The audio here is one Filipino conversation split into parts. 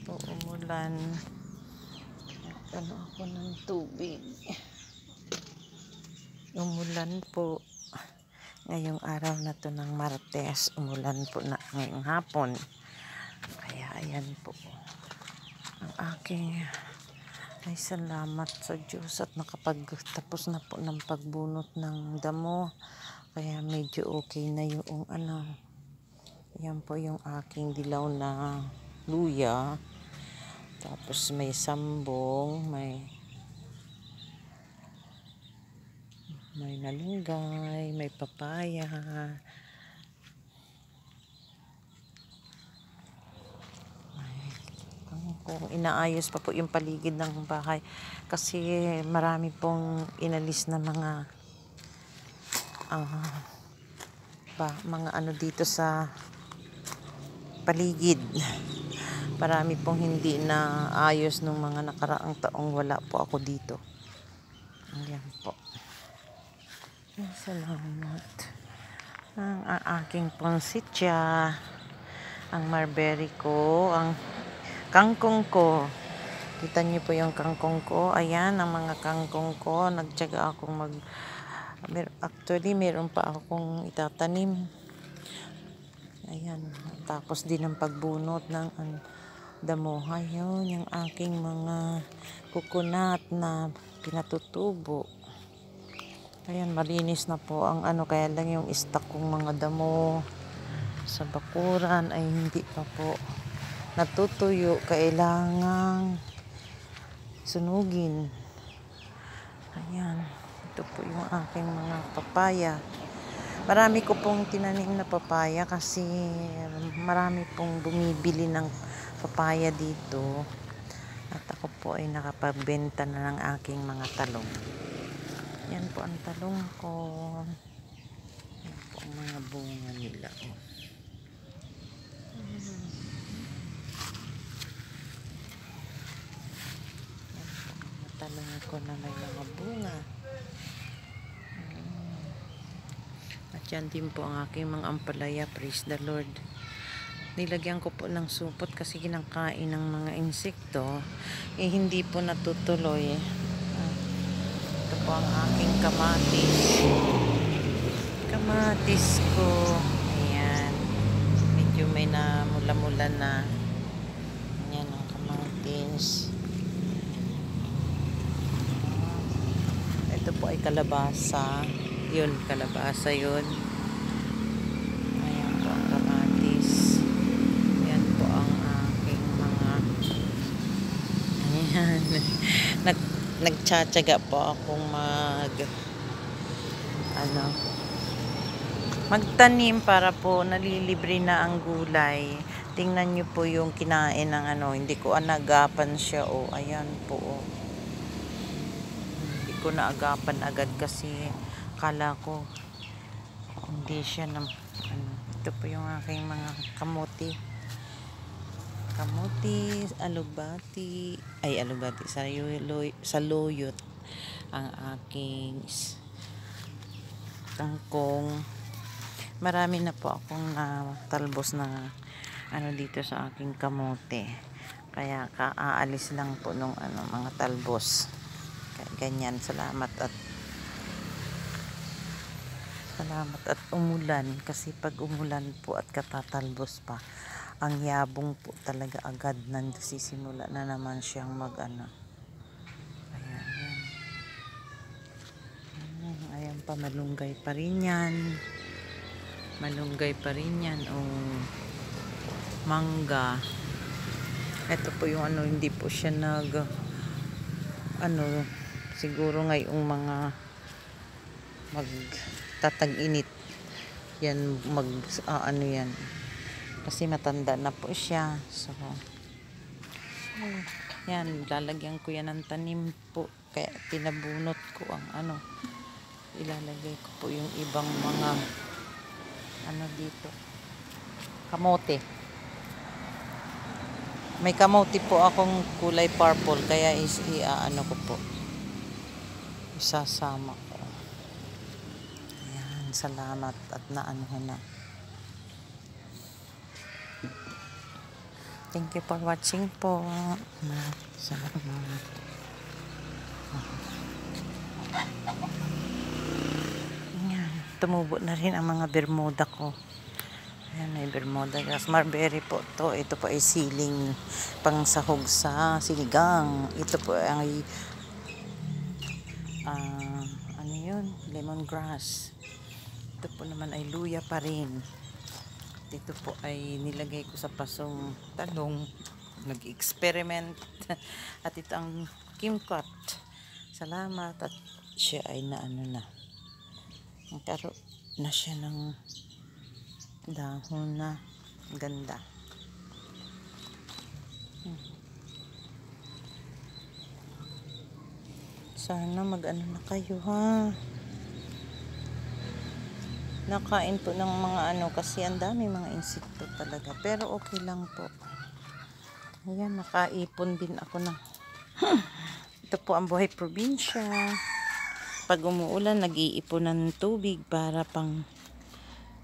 po umulan. Nagtano ako ng tubig. Umulan po. Ngayong araw na to ng Martes, umulan po na ngayong hapon. Kaya ayan po. Ang aking ay salamat sa Diyos at nakapagtapos na po ng pagbunot ng damo. Kaya medyo okay na yung ano. Yan po yung aking dilaw na luya. Tapos may sambong, may malunggay, may papaya. Kung inaayos pa po yung paligid ng bahay kasi marami pong inalis na mga mga ano dito sa paligid. Marami pong hindi na ayos nung mga nakaraang taong wala po ako dito. Ayan po. Salamat. Ang aking ponsitya, ang marberry ko, ang kangkong ko. Kita niyo po yung kangkong ko. Ayan, ang mga kangkong ko. Nagtiyaga akong actually, meron pa akong itatanim. Ayan. Tapos din ang pagbunot ng damuhan. Yun, yung aking mga coconut na pinatutubo. Ayan, malinis na po ang kaya lang yung stock kong mga damo sa bakuran ay hindi pa po natutuyo. Kailangang sunugin. Ayan, ito po yung aking mga papaya. Marami ko pong tinanim na papaya kasi marami pong bumibili ng papaya dito. At ako po ay nakapagbenta na ng aking mga talong. Yan po ang talong ko. Yan po ang mga bunga nila. Talong ko na may mga bunga. At yan din po ang aking mga ampalaya. Praise the Lord. Nilagyan ko po ng supot kasi kinakain ng mga insekto. Hindi po natutuloy. Ito po ang aking kamatis. Kamatis ko. Ayan. Medyo may namula-mula na. Ayan ang kamatis. Ito po ay kalabasa. Yun, kalabasa yun. Ayan po ang kamatis. Ayan po ang aking mga ayan. Nagtsatsaga po akong magtanim para po nalilibre na ang gulay. Tingnan nyo po yung kinain ng hindi ko anagapan siya. Ayan po. Hindi ko naagapan agad kasi kala ko hindi siya ito po yung aking mga kamuti, alubati, saluyot, ang aking kangkong. Marami na po akong natalbos na dito sa aking kamote. Kaya aalis lang po nung mga talbos. Kaya ganyan, salamat at umulan kasi pag umulan po at katatalbos pa, ang yabong po talaga agad nagsisimula na naman siyang ayan. Ayan pa, malunggay pa rin yan. Mangga. Ito po yung hindi po siya siguro ngayong mga magtatag-init yan yan kasi matanda na po siya. So yan, lalagyan ko yan ng tanim po, kaya pinabunot ko ang ilalagay ko po yung ibang mga dito, kamote. May kamote po akong kulay purple, kaya ko po, isasama ko. Ayan, salamat at na. Thank you for watching po. Salamat. Ayan, tumubo na rin ang mga bermuda ko. Ayan, may bermuda grass. Marberry po to. Ito po ay siling pang sahog sa sinigang. Ito po ay ano yun? Lemongrass. Ito po naman ay luya pa rin. Ito po ay nilagay ko sa pasong talong. Nag-experiment. At ito ang kimkot. Salamat. At siya ay naano na. Nagkaroon na siya ng dahon na ganda. Sana mag-ano na kayo ha. Nakain po ng mga ano kasi ang dami mga insekto talaga. Pero okay lang po. Ayan, nakaipon din ako ng ito po ang buhay probinsya. Pag umuulan, nag-iipon ng tubig para pang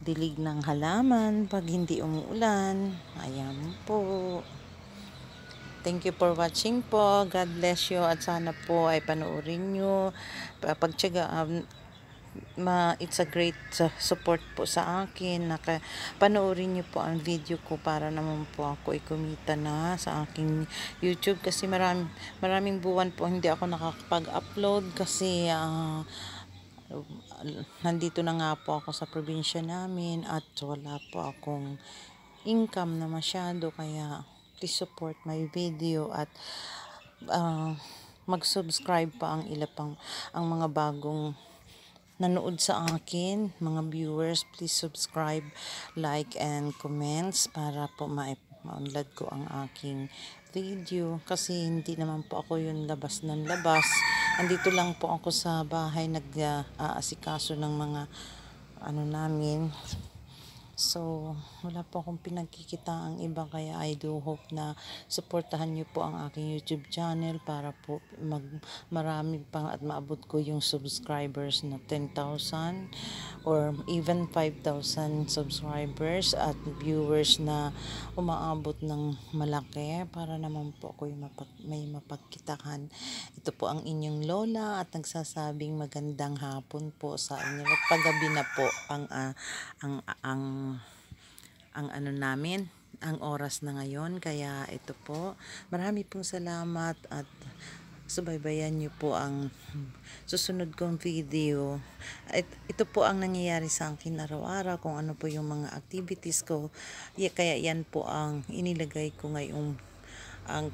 dilig ng halaman. Pag hindi umuulan, ayan po. Thank you for watching po. God bless you. At sana po ay panoorin nyo. It's a great support po sa akin. Panoorin nyo po ang video ko para naman po ako kumita na sa aking YouTube. Kasi maraming buwan po hindi ako nakakapag-upload kasi nandito na nga po ako sa probinsya namin at wala po akong income na masyado, kaya please support my video at mag-subscribe pa ang ang mga bagong nanood sa akin, mga viewers. Please subscribe, like and comments para po maunlad ko ang aking video kasi hindi naman po ako yung labas ng labas. Andito lang po ako sa bahay nag-aasikaso ng mga ano namin. So, wala po akong pinagkikita ang iba, kaya I do hope na supportahan niyo po ang aking YouTube channel para po marami pang at maabot ko yung subscribers na 10,000 or even 5,000 subscribers at viewers na umaabot ng malaki para naman po ako yung may mapagkitahan. Ito po ang inyong lola at nagsasabing magandang hapon po sa inyo. At paggabi na po ang ano namin, ang oras na ngayon. Kaya ito po, marami pong salamat at subaybayan niyo po ang susunod kong video. Ito po ang nangyayari sa akin araw-araw, kung ano po yung mga activities ko. Kaya yan po ang inilagay ko ngayong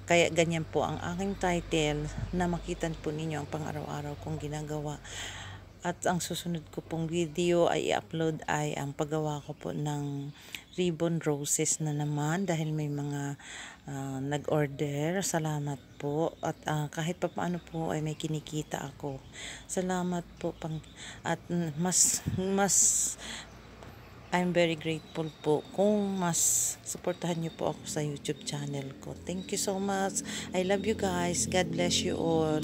kaya ganyan po ang aking title, na makitan po ninyo ang pang-araw-araw kong ginagawa. At ang susunod ko pong video ay i-upload ay ang paggawa ko po ng ribbon roses na naman dahil may mga nag-order. Salamat po. At kahit pa paano po ay may kinikita ako. Salamat po at mas I'm very grateful po kung mas suportahan niyo po ako sa YouTube channel ko. Thank you so much. I love you guys. God bless you all.